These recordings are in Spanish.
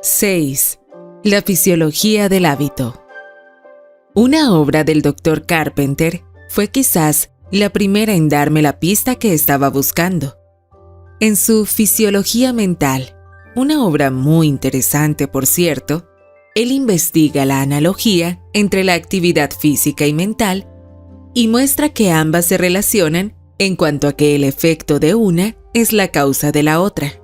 6. La fisiología del hábito. Una obra del Dr. Carpenter fue quizás la primera en darme la pista que estaba buscando. En su Fisiología Mental, una obra muy interesante por cierto, él investiga la analogía entre la actividad física y mental y muestra que ambas se relacionan en cuanto a que el efecto de una es la causa de la otra.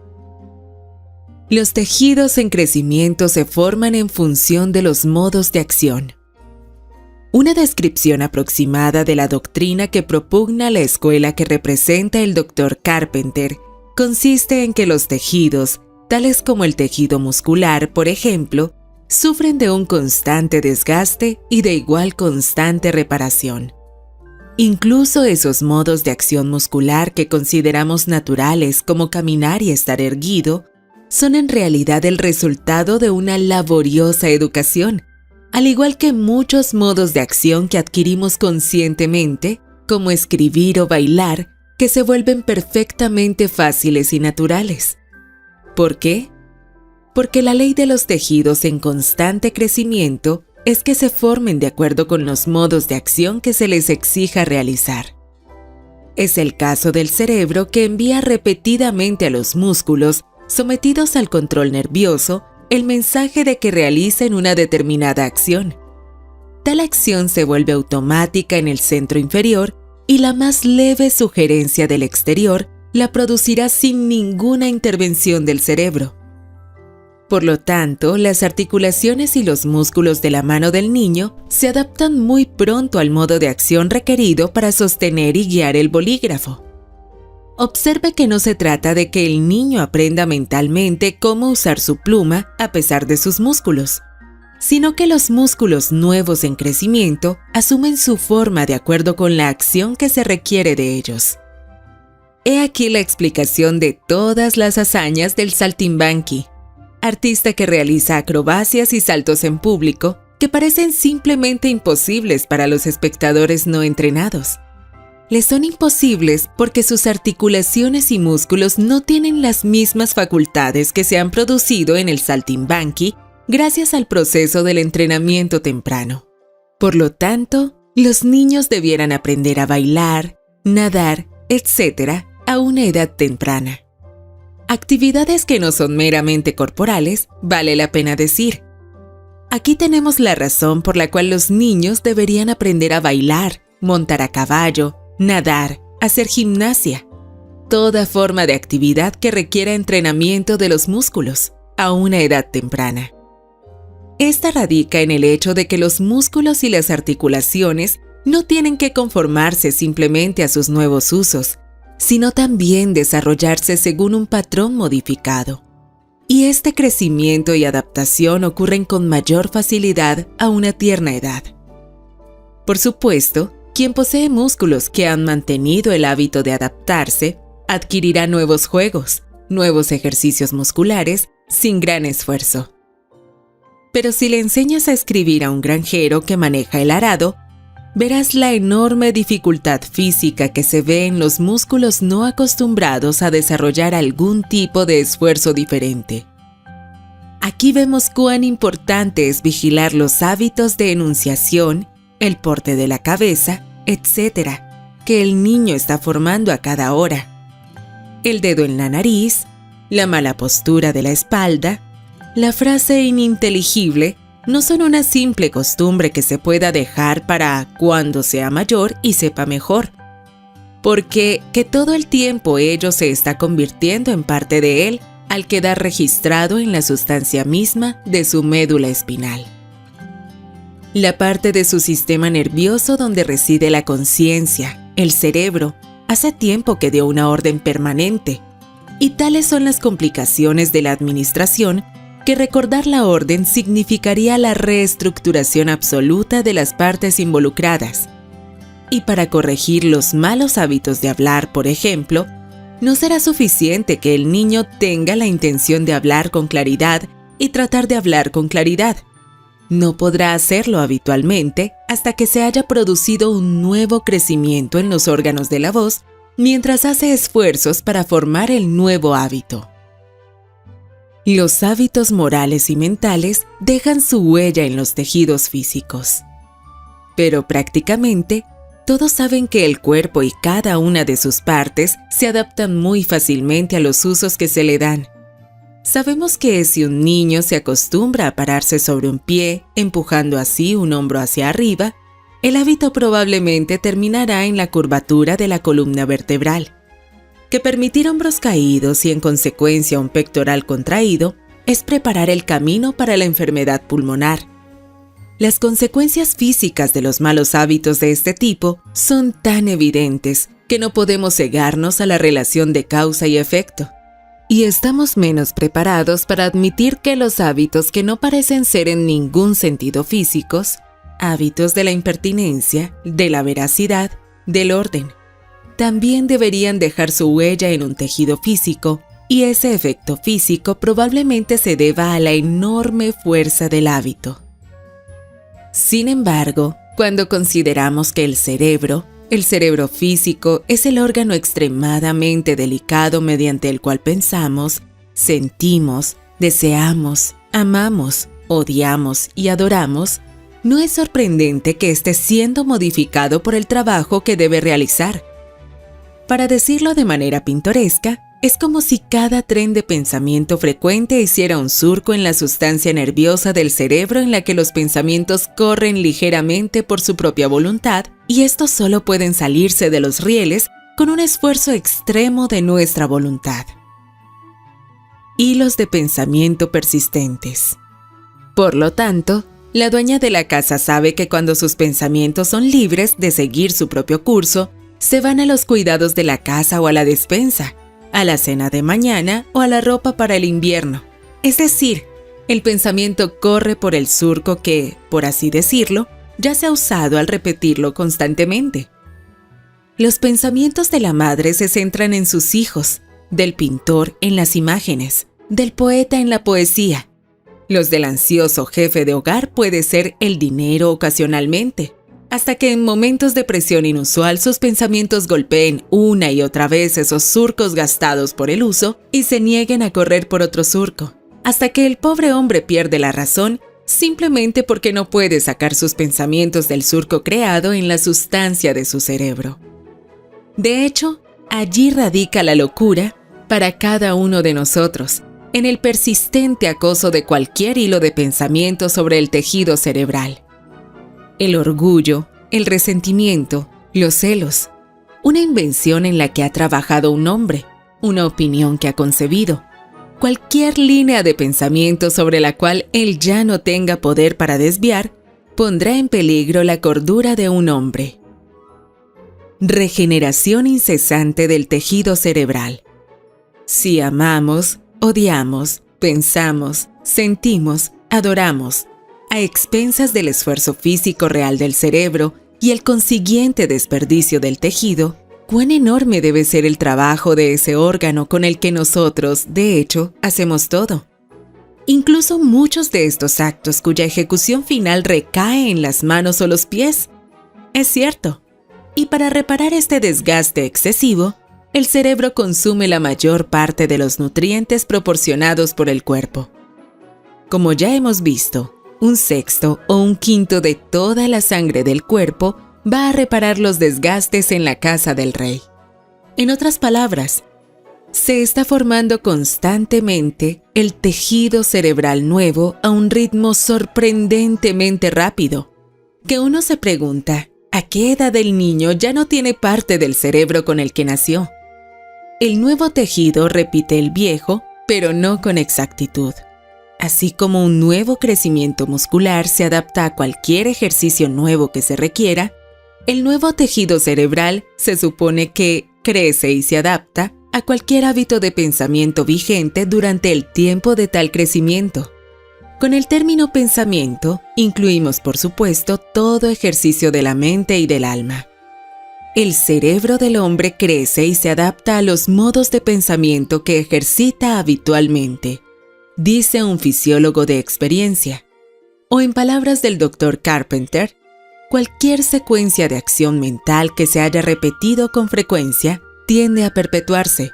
Los tejidos en crecimiento se forman en función de los modos de acción. Una descripción aproximada de la doctrina que propugna la escuela que representa el Dr. Carpenter consiste en que los tejidos, tales como el tejido muscular, por ejemplo, sufren de un constante desgaste y de igual constante reparación. Incluso esos modos de acción muscular que consideramos naturales como caminar y estar erguido, son en realidad el resultado de una laboriosa educación, al igual que muchos modos de acción que adquirimos conscientemente, como escribir o bailar, que se vuelven perfectamente fáciles y naturales. ¿Por qué? Porque la ley de los tejidos en constante crecimiento es que se formen de acuerdo con los modos de acción que se les exija realizar. Es el caso del cerebro que envía repetidamente a los músculos sometidos al control nervioso el mensaje de que realicen una determinada acción. Tal acción se vuelve automática en el centro inferior y la más leve sugerencia del exterior la producirá sin ninguna intervención del cerebro. Por lo tanto, las articulaciones y los músculos de la mano del niño se adaptan muy pronto al modo de acción requerido para sostener y guiar el bolígrafo. Observe que no se trata de que el niño aprenda mentalmente cómo usar su pluma a pesar de sus músculos, sino que los músculos nuevos en crecimiento asumen su forma de acuerdo con la acción que se requiere de ellos. He aquí la explicación de todas las hazañas del saltimbanqui, artista que realiza acrobacias y saltos en público que parecen simplemente imposibles para los espectadores no entrenados. Les son imposibles porque sus articulaciones y músculos no tienen las mismas facultades que se han producido en el saltimbanqui gracias al proceso del entrenamiento temprano. Por lo tanto, los niños debieran aprender a bailar, nadar, etc. a una edad temprana. Actividades que no son meramente corporales, vale la pena decir. Aquí tenemos la razón por la cual los niños deberían aprender a bailar, montar a caballo, nadar, hacer gimnasia, toda forma de actividad que requiera entrenamiento de los músculos a una edad temprana. Esta radica en el hecho de que los músculos y las articulaciones no tienen que conformarse simplemente a sus nuevos usos, sino también desarrollarse según un patrón modificado. Y este crecimiento y adaptación ocurren con mayor facilidad a una tierna edad. Por supuesto, quien posee músculos que han mantenido el hábito de adaptarse, adquirirá nuevos juegos, nuevos ejercicios musculares, sin gran esfuerzo. Pero si le enseñas a escribir a un granjero que maneja el arado, verás la enorme dificultad física que se ve en los músculos no acostumbrados a desarrollar algún tipo de esfuerzo diferente. Aquí vemos cuán importante es vigilar los hábitos de enunciación, el porte de la cabeza, etc., que el niño está formando a cada hora. El dedo en la nariz, la mala postura de la espalda, la frase ininteligible no son una simple costumbre que se pueda dejar para cuando sea mayor y sepa mejor, porque que todo el tiempo ello se está convirtiendo en parte de él al quedar registrado en la sustancia misma de su médula espinal. La parte de su sistema nervioso donde reside la conciencia, el cerebro, hace tiempo que dio una orden permanente, y tales son las complicaciones de la administración que recordar la orden significaría la reestructuración absoluta de las partes involucradas. Y para corregir los malos hábitos de hablar, por ejemplo, no será suficiente que el niño tenga la intención de hablar con claridad y tratar de hablar con claridad. No podrá hacerlo habitualmente hasta que se haya producido un nuevo crecimiento en los órganos de la voz mientras hace esfuerzos para formar el nuevo hábito. Los hábitos morales y mentales dejan su huella en los tejidos físicos. Pero prácticamente, todos saben que el cuerpo y cada una de sus partes se adaptan muy fácilmente a los usos que se le dan. Sabemos que si un niño se acostumbra a pararse sobre un pie, empujando así un hombro hacia arriba, el hábito probablemente terminará en la curvatura de la columna vertebral. Que permitir hombros caídos y en consecuencia un pectoral contraído es preparar el camino para la enfermedad pulmonar. Las consecuencias físicas de los malos hábitos de este tipo son tan evidentes que no podemos cegarnos a la relación de causa y efecto. Y estamos menos preparados para admitir que los hábitos que no parecen ser en ningún sentido físicos, hábitos de la impertinencia, de la veracidad, del orden, también deberían dejar su huella en un tejido físico, y ese efecto físico probablemente se deba a la enorme fuerza del hábito. Sin embargo, cuando consideramos que el cerebro físico es el órgano extremadamente delicado mediante el cual pensamos, sentimos, deseamos, amamos, odiamos y adoramos, no es sorprendente que esté siendo modificado por el trabajo que debe realizar. Para decirlo de manera pintoresca, es como si cada tren de pensamiento frecuente hiciera un surco en la sustancia nerviosa del cerebro en la que los pensamientos corren ligeramente por su propia voluntad, y estos solo pueden salirse de los rieles con un esfuerzo extremo de nuestra voluntad. Hilos de pensamiento persistentes. Por lo tanto, la dueña de la casa sabe que cuando sus pensamientos son libres de seguir su propio curso, se van a los cuidados de la casa o a la despensa, a la cena de mañana o a la ropa para el invierno. Es decir, el pensamiento corre por el surco que, por así decirlo, ya se ha usado al repetirlo constantemente. Los pensamientos de la madre se centran en sus hijos, del pintor en las imágenes, del poeta en la poesía. Los del ansioso jefe de hogar puede ser el dinero ocasionalmente, hasta que en momentos de presión inusual sus pensamientos golpeen una y otra vez esos surcos gastados por el uso y se nieguen a correr por otro surco, hasta que el pobre hombre pierde la razón simplemente porque no puede sacar sus pensamientos del surco creado en la sustancia de su cerebro. De hecho, allí radica la locura para cada uno de nosotros, en el persistente acoso de cualquier hilo de pensamiento sobre el tejido cerebral. El orgullo, el resentimiento, los celos, una invención en la que ha trabajado un hombre, una opinión que ha concebido, cualquier línea de pensamiento sobre la cual él ya no tenga poder para desviar, pondrá en peligro la cordura de un hombre. Regeneración incesante del tejido cerebral. Si amamos, odiamos, pensamos, sentimos, adoramos, a expensas del esfuerzo físico real del cerebro y el consiguiente desperdicio del tejido, cuán enorme debe ser el trabajo de ese órgano con el que nosotros, de hecho, hacemos todo. Incluso muchos de estos actos cuya ejecución final recae en las manos o los pies. Es cierto. Y para reparar este desgaste excesivo, el cerebro consume la mayor parte de los nutrientes proporcionados por el cuerpo. Como ya hemos visto, un sexto o un quinto de toda la sangre del cuerpo va a reparar los desgastes en la casa del rey. En otras palabras, se está formando constantemente el tejido cerebral nuevo a un ritmo sorprendentemente rápido, que uno se pregunta, ¿a qué edad el niño ya no tiene parte del cerebro con el que nació? El nuevo tejido repite el viejo, pero no con exactitud. Así como un nuevo crecimiento muscular se adapta a cualquier ejercicio nuevo que se requiera, el nuevo tejido cerebral se supone que crece y se adapta a cualquier hábito de pensamiento vigente durante el tiempo de tal crecimiento. Con el término pensamiento, incluimos por supuesto todo ejercicio de la mente y del alma. El cerebro del hombre crece y se adapta a los modos de pensamiento que ejercita habitualmente, dice un fisiólogo de experiencia. O en palabras del Dr. Carpenter, cualquier secuencia de acción mental que se haya repetido con frecuencia tiende a perpetuarse.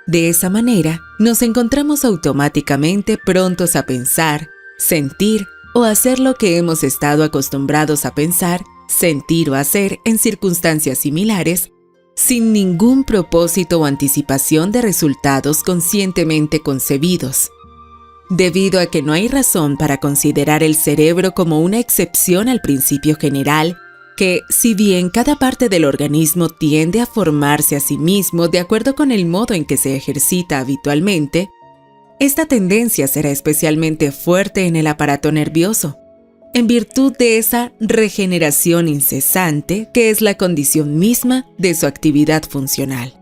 De esa manera, nos encontramos automáticamente prontos a pensar, sentir o hacer lo que hemos estado acostumbrados a pensar, sentir o hacer en circunstancias similares, sin ningún propósito o anticipación de resultados conscientemente concebidos. Debido a que no hay razón para considerar el cerebro como una excepción al principio general, que, si bien cada parte del organismo tiende a formarse a sí mismo de acuerdo con el modo en que se ejercita habitualmente, esta tendencia será especialmente fuerte en el aparato nervioso, en virtud de esa regeneración incesante que es la condición misma de su actividad funcional.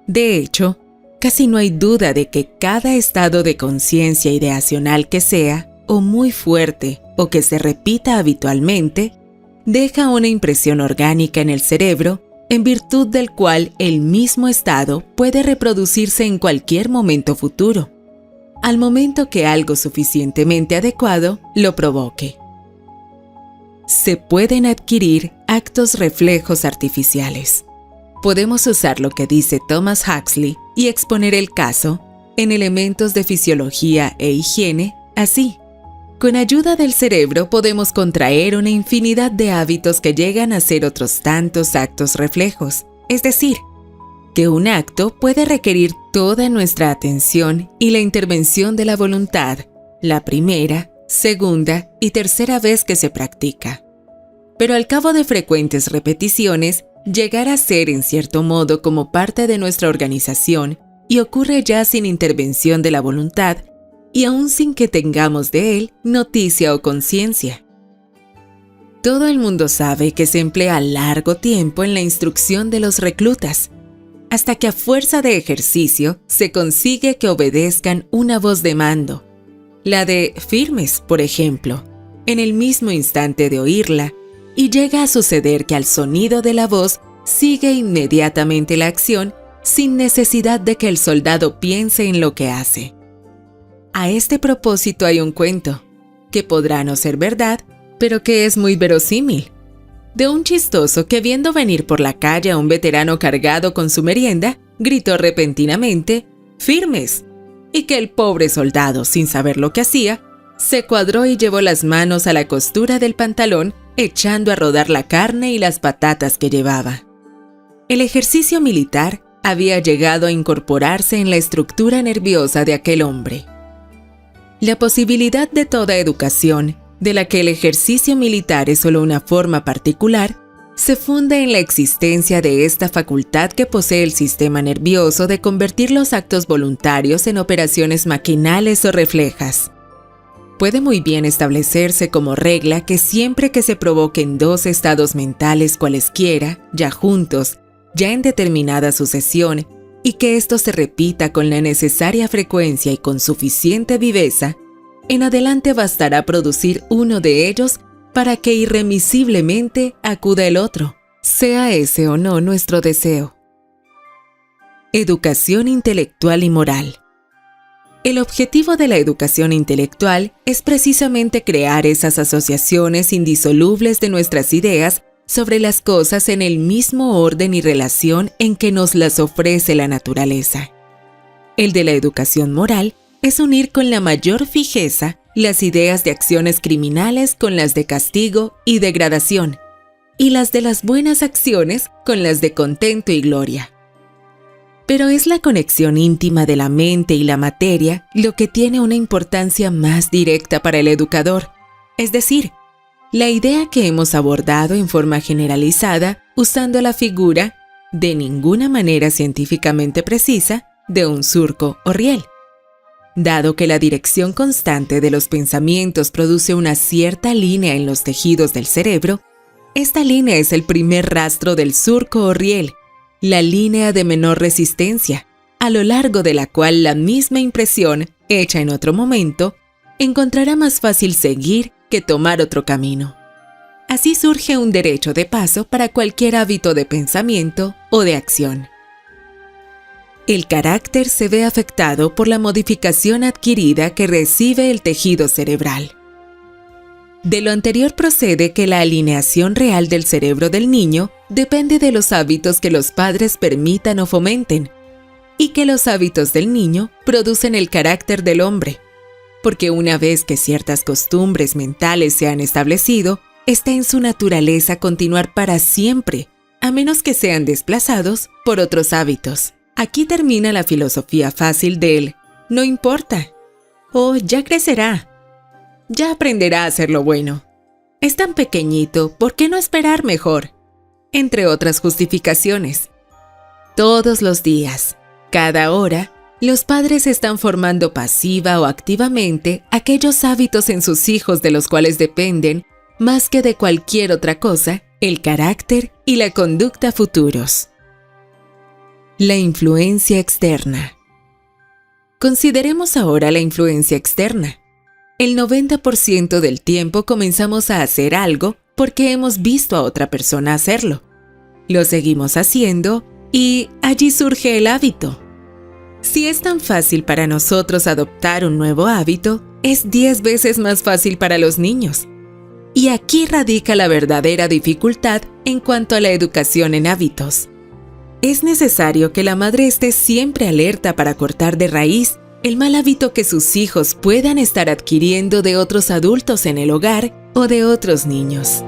De hecho, casi no hay duda de que cada estado de conciencia ideacional que sea, o muy fuerte, o que se repita habitualmente, deja una impresión orgánica en el cerebro, en virtud del cual el mismo estado puede reproducirse en cualquier momento futuro, al momento que algo suficientemente adecuado lo provoque. Se pueden adquirir actos reflejos artificiales. Podemos usar lo que dice Thomas Huxley y exponer el caso, en Elementos de Fisiología e Higiene, así. Con ayuda del cerebro podemos contraer una infinidad de hábitos que llegan a ser otros tantos actos reflejos, es decir, que un acto puede requerir toda nuestra atención y la intervención de la voluntad, la primera, segunda y tercera vez que se practica. Pero al cabo de frecuentes repeticiones, llegará a ser en cierto modo como parte de nuestra organización y ocurre ya sin intervención de la voluntad y aún sin que tengamos de él noticia o conciencia. Todo el mundo sabe que se emplea largo tiempo en la instrucción de los reclutas, hasta que a fuerza de ejercicio se consigue que obedezcan una voz de mando, la de firmes, por ejemplo, en el mismo instante de oírla, y llega a suceder que al sonido de la voz sigue inmediatamente la acción sin necesidad de que el soldado piense en lo que hace. A este propósito hay un cuento, que podrá no ser verdad, pero que es muy verosímil, de un chistoso que viendo venir por la calle a un veterano cargado con su merienda, gritó repentinamente, «¡Firmes!», y que el pobre soldado, sin saber lo que hacía, se cuadró y llevó las manos a la costura del pantalón, echando a rodar la carne y las patatas que llevaba. El ejercicio militar había llegado a incorporarse en la estructura nerviosa de aquel hombre. La posibilidad de toda educación, de la que el ejercicio militar es solo una forma particular, se funda en la existencia de esta facultad que posee el sistema nervioso de convertir los actos voluntarios en operaciones maquinales o reflejas. Puede muy bien establecerse como regla que siempre que se provoquen dos estados mentales cualesquiera, ya juntos, ya en determinada sucesión, y que esto se repita con la necesaria frecuencia y con suficiente viveza, en adelante bastará producir uno de ellos para que irremisiblemente acuda el otro, sea ese o no nuestro deseo. Educación intelectual y moral. El objetivo de la educación intelectual es precisamente crear esas asociaciones indisolubles de nuestras ideas sobre las cosas en el mismo orden y relación en que nos las ofrece la naturaleza. El de la educación moral es unir con la mayor fijeza las ideas de acciones criminales con las de castigo y degradación, y las de las buenas acciones con las de contento y gloria. Pero es la conexión íntima de la mente y la materia lo que tiene una importancia más directa para el educador, es decir, la idea que hemos abordado en forma generalizada usando la figura, de ninguna manera científicamente precisa, de un surco o riel. Dado que la dirección constante de los pensamientos produce una cierta línea en los tejidos del cerebro, esta línea es el primer rastro del surco o riel, la línea de menor resistencia, a lo largo de la cual la misma impresión, hecha en otro momento, encontrará más fácil seguir que tomar otro camino. Así surge un derecho de paso para cualquier hábito de pensamiento o de acción. El carácter se ve afectado por la modificación adquirida que recibe el tejido cerebral. De lo anterior procede que la alineación real del cerebro del niño depende de los hábitos que los padres permitan o fomenten, y que los hábitos del niño producen el carácter del hombre, porque una vez que ciertas costumbres mentales se han establecido, está en su naturaleza continuar para siempre, a menos que sean desplazados por otros hábitos. Aquí termina la filosofía fácil del no importa, o ya crecerá, ya aprenderá a hacer lo bueno. Es tan pequeñito, ¿por qué no esperar mejor? Entre otras justificaciones. Todos los días, cada hora, los padres están formando pasiva o activamente aquellos hábitos en sus hijos de los cuales dependen, más que de cualquier otra cosa, el carácter y la conducta futuros. La influencia externa. Consideremos ahora la influencia externa. El 90% del tiempo comenzamos a hacer algo porque hemos visto a otra persona hacerlo. Lo seguimos haciendo y allí surge el hábito. Si es tan fácil para nosotros adoptar un nuevo hábito, es 10 veces más fácil para los niños. Y aquí radica la verdadera dificultad en cuanto a la educación en hábitos. Es necesario que la madre esté siempre alerta para cortar de raíz el mal hábito que sus hijos puedan estar adquiriendo de otros adultos en el hogar o de otros niños.